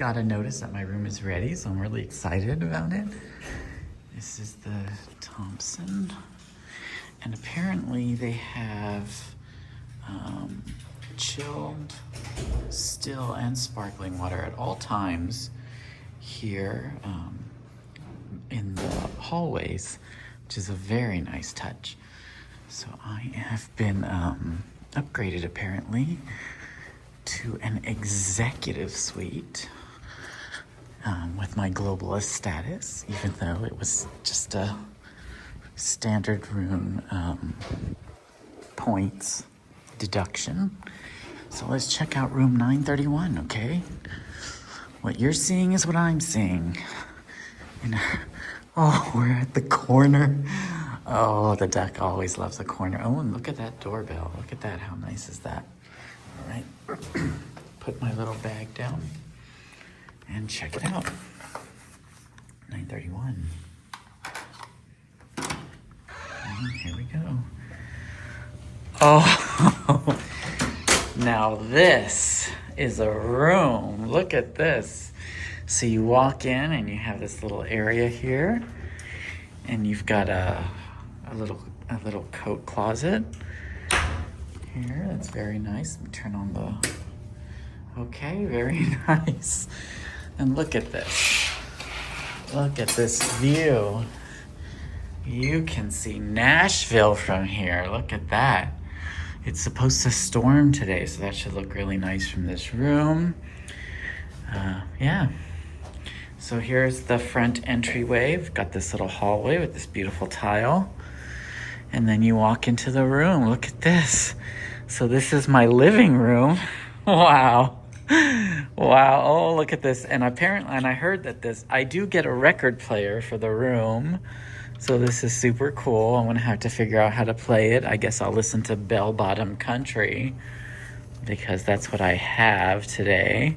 got a notice that my room is ready, so I'm really excited about it. This is the Thompson, and apparently they have chilled, still, and sparkling water at all times here in the hallways, which is a very nice touch. So I have been upgraded apparently to an executive suite with my globalist status, even though it was just a standard room points deduction. So let's check out room 931, okay? What you're seeing is what I'm seeing. And, oh, we're at the corner. Oh, the duck always loves a corner. Oh, and look at that doorbell. Look at that. How nice is that? All right. Put my little bag down and check it out. 931. And here we go. Oh, now this is a room. Look at this. So you walk in and you have this little area here, and you've got a little coat closet here. That's very nice. Let me turn on the. Okay, very nice. And look at this. Look at this view. You can see Nashville from here. Look at that. It's supposed to storm today, so that should look really nice from this room. Yeah. So here's the front entryway. We've got this little hallway with this beautiful tile. And then you walk into the room. Look at this. So this is my living room. Wow. Wow. Oh, look at this. And apparently, and I heard that I do get a record player for the room. So this is super cool. I'm going to have to figure out how to play it. I guess I'll listen to Bell Bottom Country because that's what I have today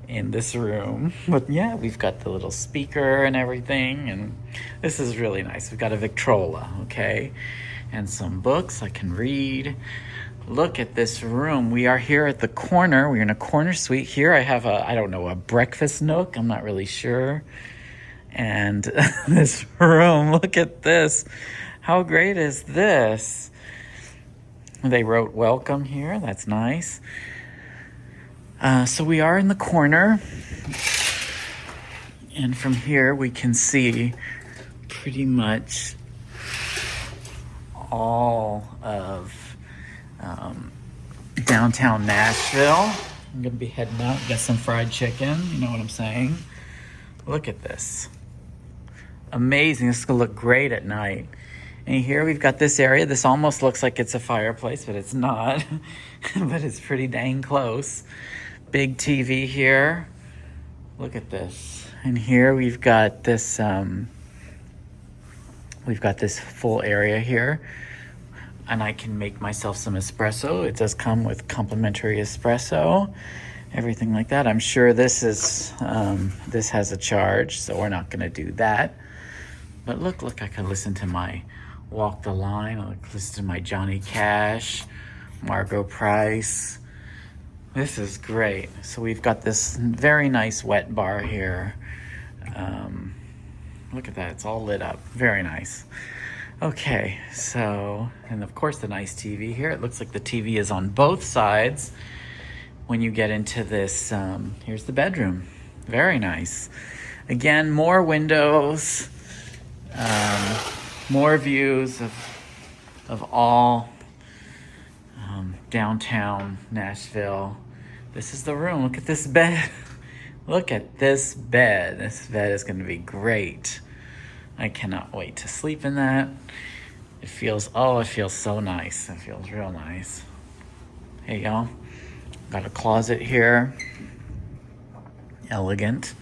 in this room. But yeah, we've got the little speaker and everything, and this is really nice. We've got a Victrola, okay, and some books I can read. Look at this room. We are here at the corner. We're in a corner suite here. I have a breakfast nook. I'm not really sure. And this room, look at this. How great is this? They wrote welcome here. That's nice. So we are in the corner. And from here we can see pretty much all of downtown Nashville. I'm going to be heading out, get some fried chicken. You know what I'm saying? Look at this. Amazing. This is going to look great at night. And here we've got this area. This almost looks like it's a fireplace, but it's not. But it's pretty dang close. Big TV here. Look at this. And here we've got this full area here. And I can make myself some espresso. It does come with complimentary espresso. Everything like that. I'm sure this has a charge, so we're not going to do that. But look, I can listen to my Walk the Line. I can listen to my Johnny Cash, Margot Price. This is great. So we've got this very nice wet bar here. Look at that. It's all lit up. Very nice. Okay, so, and of course the nice TV here. It looks like the TV is on both sides. When you get into this, here's the bedroom. Very nice. Again, more windows, more views of all downtown Nashville. This is the room. Look at this bed. Look at this bed. This bed is going to be great. I cannot wait to sleep in that. It feels so nice. It feels real nice. Hey, y'all. Got a closet here. Elegant.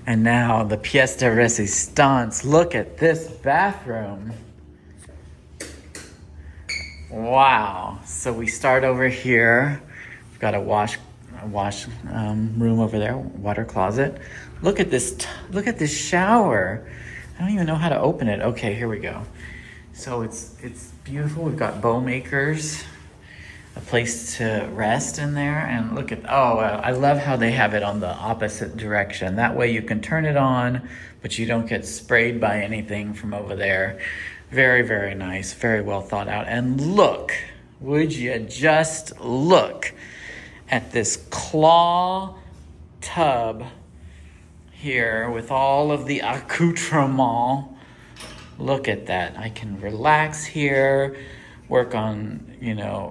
And now the pièce de résistance. Look at this bathroom. Wow. So we start over here. We've got a wash room over there, water closet. Look at this shower. I don't even know how to open it. Okay, here we go. So it's beautiful. We've got bow makers. a place to rest in there. And look at, oh, I love how they have it on the opposite direction. That way you can turn it on, but you don't get sprayed by anything from over there. Very, very nice, very well thought out. And look, would you just look at this claw tub here with all of the accoutrement. Look at that. I can relax here, work on,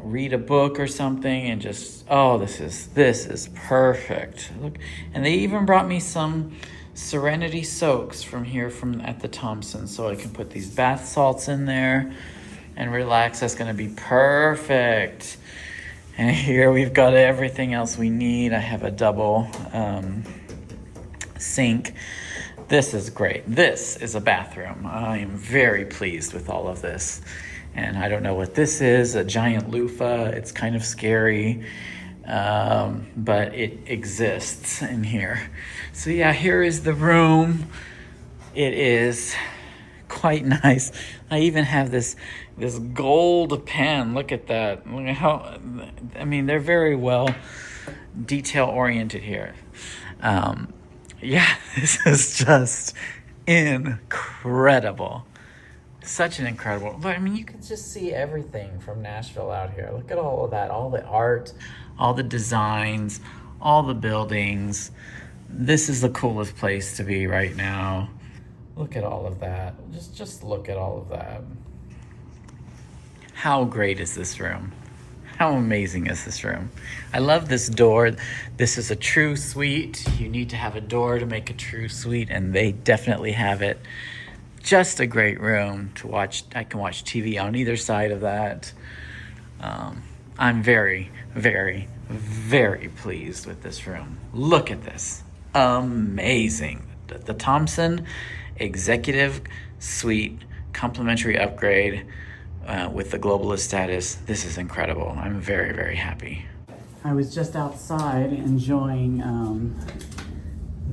read a book or something, and just, oh, this is perfect. Look, and they even brought me some Serenity soaks from at the Thompson, so I can put these bath salts in there and relax. That's going to be perfect. And here we've got everything else we need. I have a double sink. This is great. This is a bathroom. I am very pleased with all of this. And I don't know what this is, a giant loofah. It's kind of scary, but it exists in here. So yeah, here is the room. It is quite nice. I even have this gold pen. Look at that. Look at how, they're very well detail oriented here. Yeah, this is just incredible. Such an incredible, but you can just see everything from Nashville out here. Look at all of that, all the art, all the designs, all the buildings. This is the coolest place to be right now. Look at all of that. Just look at all of that. How great is this room? How amazing is this room? I love this door. This is a true suite. You need to have a door to make a true suite, and they definitely have it. Just a great room to watch. I can watch TV on either side of that. I'm very, very, very pleased with this room. Look at this. Amazing. The Thompson Executive Suite complimentary upgrade with the globalist status. This is incredible. I'm very, very happy. I was just outside enjoying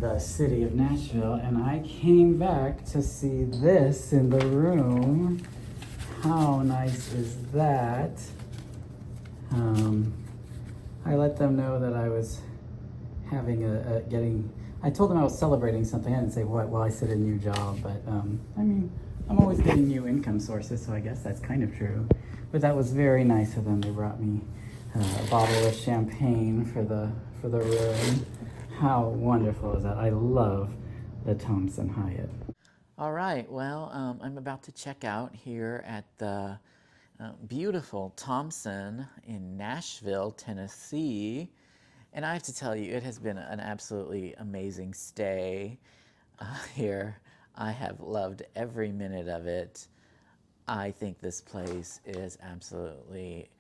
the city of Nashville, and I came back to see this in the room. How nice is that? I let them know that I was having I told them I was celebrating something. I didn't say what while I said a new job, but I'm always getting new income sources, so I guess that's kind of true. But that was very nice of them. They brought me a bottle of champagne for the room. How wonderful is that? I love the Thompson Hyatt. All right, well, I'm about to check out here at the beautiful Thompson in Nashville, Tennessee. And I have to tell you, it has been an absolutely amazing stay here. I have loved every minute of it. I think this place is absolutely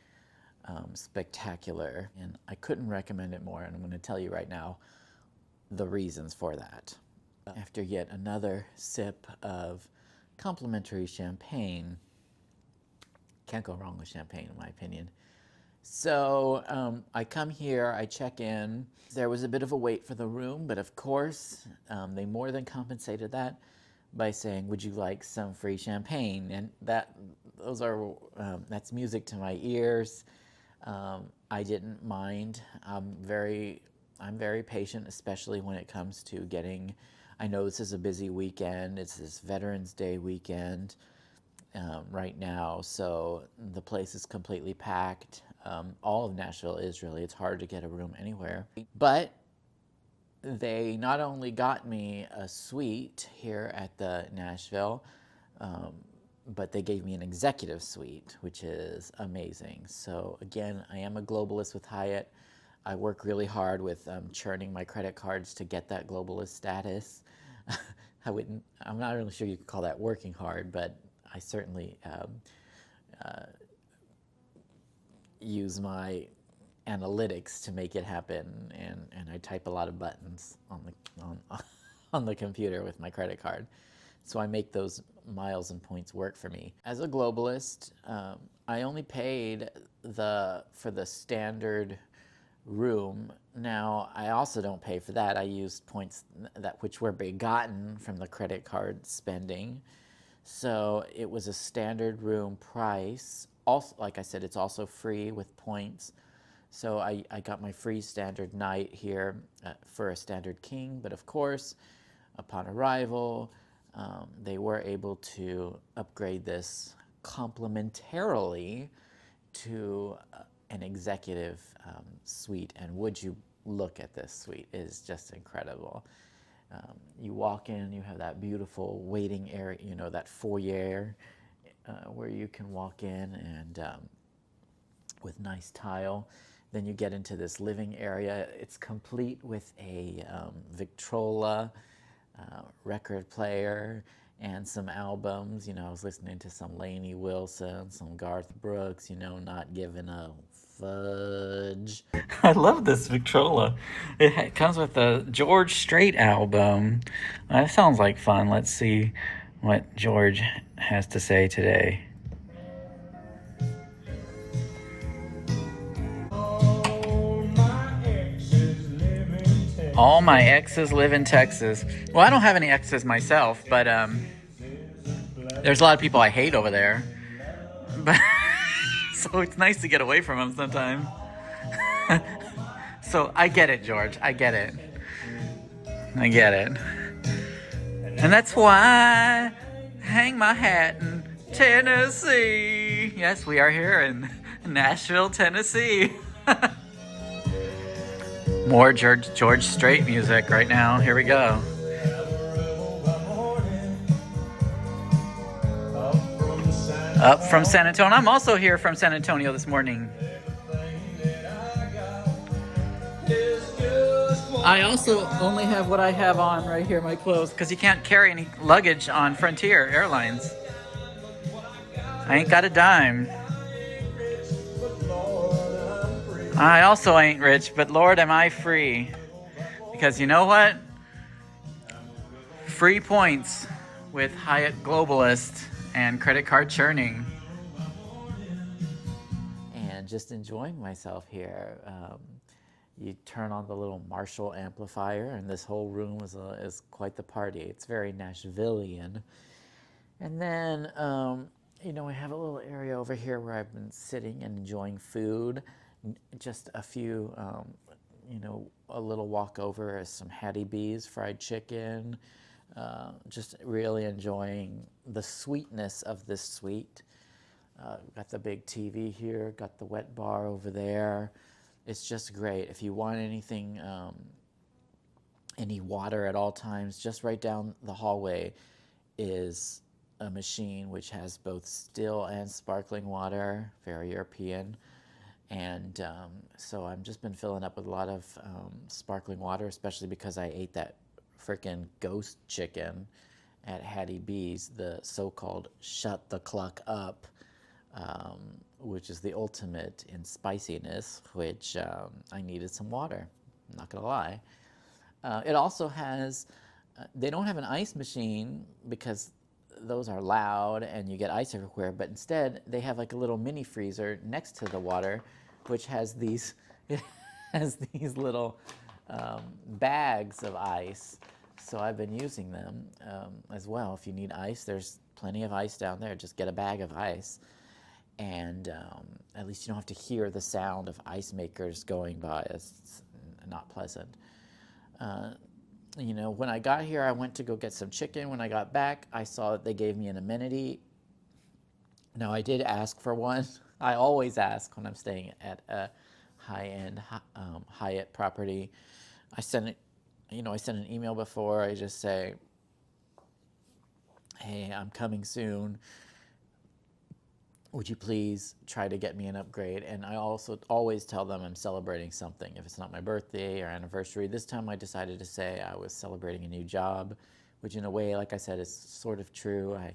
spectacular, and I couldn't recommend it more, and I'm going to tell you right now the reasons for that. After yet another sip of complimentary champagne, can't go wrong with champagne in my opinion. So I come here, I check in. There was a bit of a wait for the room, but of course they more than compensated that by saying, "Would you like some free champagne?" And that's music to my ears. I didn't mind. I'm very patient, especially when it comes to getting. I know this is a busy weekend. It's this Veterans Day weekend right now, so the place is completely packed. All of Nashville is really. It's hard to get a room anywhere. But they not only got me a suite here at the Nashville, but they gave me an executive suite, which is amazing. So again, I am a globalist with Hyatt. I work really hard with churning my credit cards to get that globalist status. I'm not really sure you could call that working hard, but I certainly use my analytics to make it happen, and I type a lot of buttons on the computer with my credit card. So I make those miles and points work for me. As a globalist, I only paid for the standard room. Now, I also don't pay for that. I used points which were begotten from the credit card spending. So it was a standard room price. also, like I said, it's also free with points. So I got my free standard night here for a standard king, but of course, upon arrival, they were able to upgrade this complimentarily to an executive suite. And would you look at this suite? It is just incredible. You walk in, you have that beautiful waiting area, you know, that foyer where you can walk in and with nice tile. Then you get into this living area. It's complete with a Victrola record player and some albums. You know, I was listening to some Lainey Wilson, some Garth Brooks, you know, not giving a fudge. I love this Victrola. It comes with the George Strait album. That sounds like fun. Let's see what George has to say today. All my exes live in Texas. Well, I don't have any exes myself, but there's a lot of people I hate over there. But so it's nice to get away from them sometimes. So I get it, George. I get it. I get it. And that's why I hang my hat in Tennessee. Yes, we are here in Nashville, Tennessee. More George Strait music right now. Here we go. Up from San Antonio. I'm also here from San Antonio this morning. I also only have what I have on right here, my clothes, because you can't carry any luggage on Frontier Airlines. I ain't got a dime. I also ain't rich, but Lord, am I free. Because you know what? Free points with Hyatt Globalist and credit card churning. And just enjoying myself here. You turn on the little Marshall amplifier, and this whole room is quite the party. It's very Nashvilleian. And then, you know, we have a little area over here where I've been sitting and enjoying food. Just a few, you know, a little walk over is some Hattie B's fried chicken. Just really enjoying the sweetness of this suite. Got the big TV here, got the wet bar over there. It's just great. If you want anything, any water at all times, just right down the hallway is a machine which has both still and sparkling water, very European. And so I've just been filling up with a lot of sparkling water, especially because I ate that freaking ghost chicken at Hattie B's, the so-called shut the cluck up, which is the ultimate in spiciness, which I needed some water, I'm not gonna lie. It also has, they don't have an ice machine because those are loud and you get ice everywhere, but instead they have like a little mini freezer next to the water, which has these, it has these little bags of ice. So I've been using them as well. If you need ice, there's plenty of ice down there. Just get a bag of ice. And at least you don't have to hear the sound of ice makers going by. It's not pleasant. You know, when I got here, I went to go get some chicken. When I got back, I saw that they gave me an amenity. Now, I did ask for one. I always ask when I'm staying at a high-end Hyatt property. I sent it, you know, I sent an email before. I just say, hey, I'm coming soon. Would you please try to get me an upgrade? And I also always tell them I'm celebrating something. If it's not my birthday or anniversary, this time I decided to say I was celebrating a new job, which in a way, like I said, is sort of true. I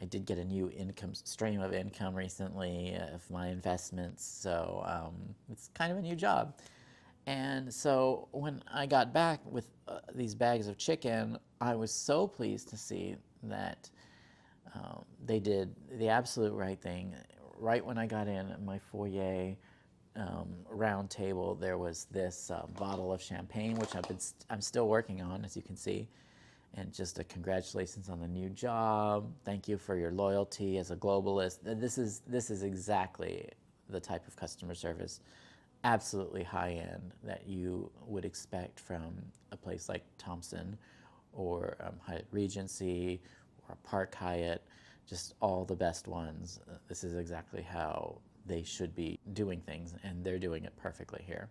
did get a new stream of income recently of my investments, so it's kind of a new job. And so when I got back with these bags of chicken, I was so pleased to see that they did the absolute right thing. Right when I got in at my foyer round table, there was this bottle of champagne, which I'm still working on, as you can see. and just a congratulations on the new job. Thank you for your loyalty as a globalist. This is exactly the type of customer service, absolutely high end, that you would expect from a place like Thompson or Hyatt Regency or Park Hyatt, just all the best ones. This is exactly how they should be doing things, and they're doing it perfectly here.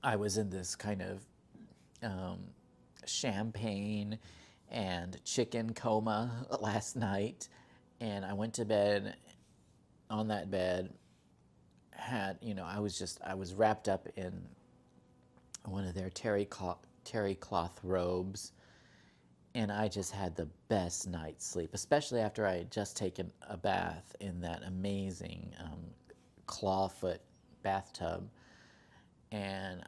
I was in this kind of champagne and chicken coma last night, and I went to bed. On that bed, I was wrapped up in one of their terry cloth robes, and I just had the best night's sleep, especially after I had just taken a bath in that amazing clawfoot bathtub. And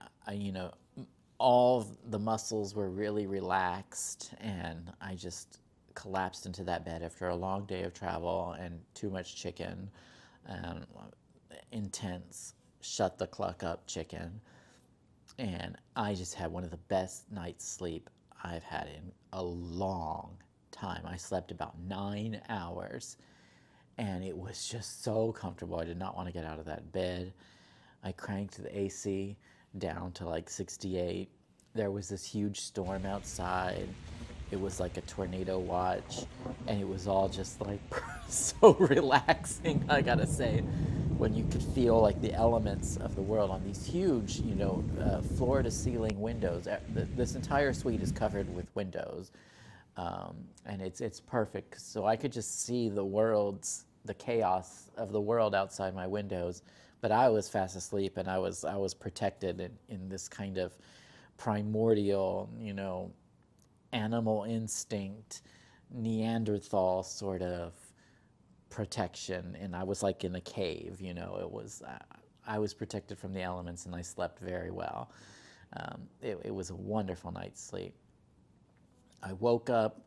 all the muscles were really relaxed, and I just collapsed into that bed after a long day of travel and too much chicken, intense shut the cluck up chicken. And I just had one of the best night's sleep I've had in a long time. I slept about 9 hours, and it was just so comfortable. I did not want to get out of that bed. I cranked the AC down to like 68. There was this huge storm outside. It was like a tornado watch, and it was all just like so relaxing, I gotta say, when you could feel like the elements of the world on these huge, floor to ceiling windows. This entire suite is covered with windows, and it's perfect. So I could just see the chaos of the world outside my windows, but I was fast asleep, and I was protected in this kind of primordial, animal instinct, Neanderthal sort of protection, and I was like in a cave. I was protected from the elements, and I slept very well. It was a wonderful night's sleep. I woke up,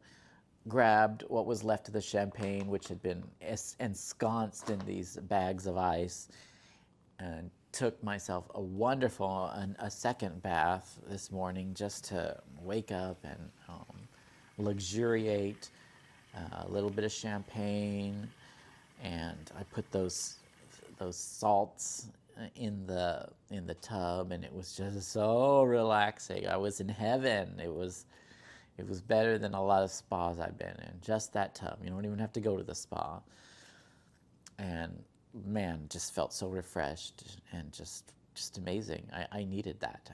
grabbed what was left of the champagne, which had been ensconced in these bags of ice, and took myself a second bath this morning, just to wake up and luxuriate. A little bit of champagne, and I put those salts in the tub, and it was just so relaxing. I was in heaven. It was better than a lot of spas I've been in. Just that tub. You don't even have to go to the spa. And man, just felt so refreshed and just amazing. I needed that.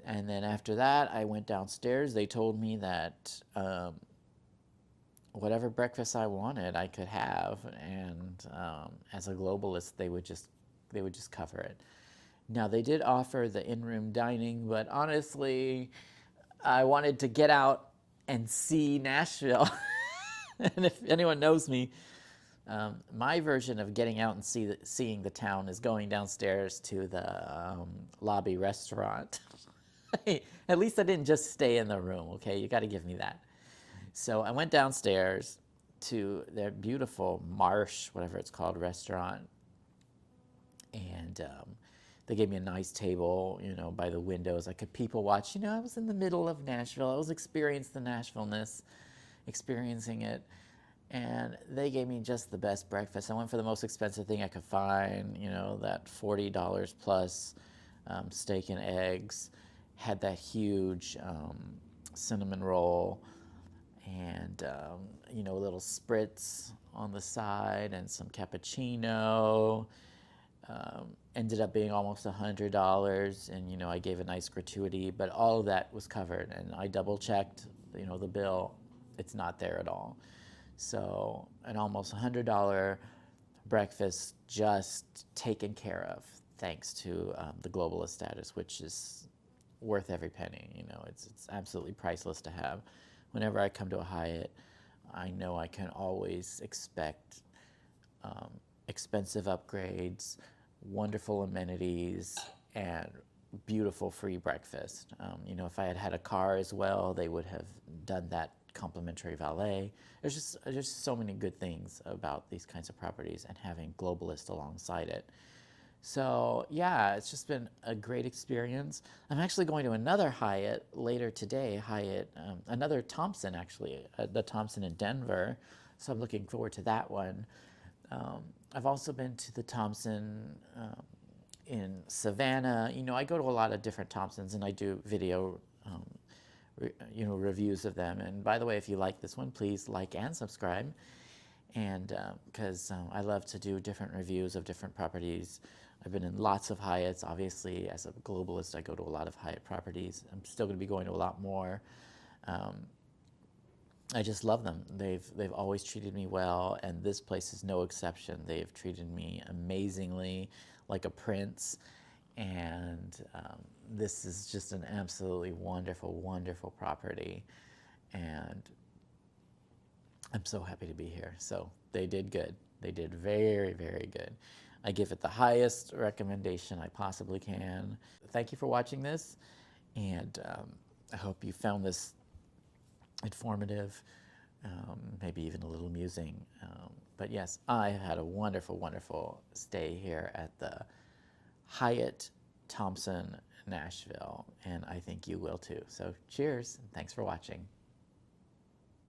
And then after that, I went downstairs. They told me that whatever breakfast I wanted, I could have, and as a globalist, they would just cover it. Now, they did offer the in-room dining, but honestly, I wanted to get out and see Nashville. And if anyone knows me, my version of getting out and seeing the town is going downstairs to the lobby restaurant. At least I didn't just stay in the room, okay? You got to give me that. So I went downstairs to their beautiful Marsh, whatever it's called, restaurant. And they gave me a nice table, by the windows. I could people watch. I was in the middle of Nashville. I was experiencing the Nashville-ness, experiencing it. And they gave me just the best breakfast. I went for the most expensive thing I could find, that $40 plus steak and eggs. Had that huge cinnamon roll, and a little spritz on the side, and some cappuccino. Ended up being almost $100, and I gave a nice gratuity, but all of that was covered, and I double checked, the bill. It's not there at all. So an almost $100 breakfast just taken care of, thanks to the globalist status, which is worth every penny. It's absolutely priceless to have. Whenever I come to a Hyatt, I know I can always expect expensive upgrades, wonderful amenities, and beautiful free breakfast. If I had had a car as well, they would have done that complimentary valet. There's just so many good things about these kinds of properties, and having globalist alongside it. So yeah, it's just been a great experience. I'm actually going to another Hyatt later today, another Thompson actually, the Thompson in Denver. So I'm looking forward to that one. I've also been to the Thompson in Savannah. You know, I go to a lot of different Thompsons and I do video, reviews of them. And by the way, if you like this one, please like and subscribe. And because I love to do different reviews of different properties. I've been in lots of Hyatts. Obviously, as a globalist, I go to a lot of Hyatt properties. I'm still going to be going to a lot more. I just love them. They've always treated me well, and this place is no exception. They've treated me amazingly, like a prince, and this is just an absolutely wonderful, wonderful property, and I'm so happy to be here. So they did good. They did very, very good. I give it the highest recommendation I possibly can. Thank you for watching this, and I hope you found this informative, maybe even a little amusing. But yes, I had a wonderful, wonderful stay here at the Hyatt Thompson Nashville, and I think you will too. So cheers, and thanks for watching.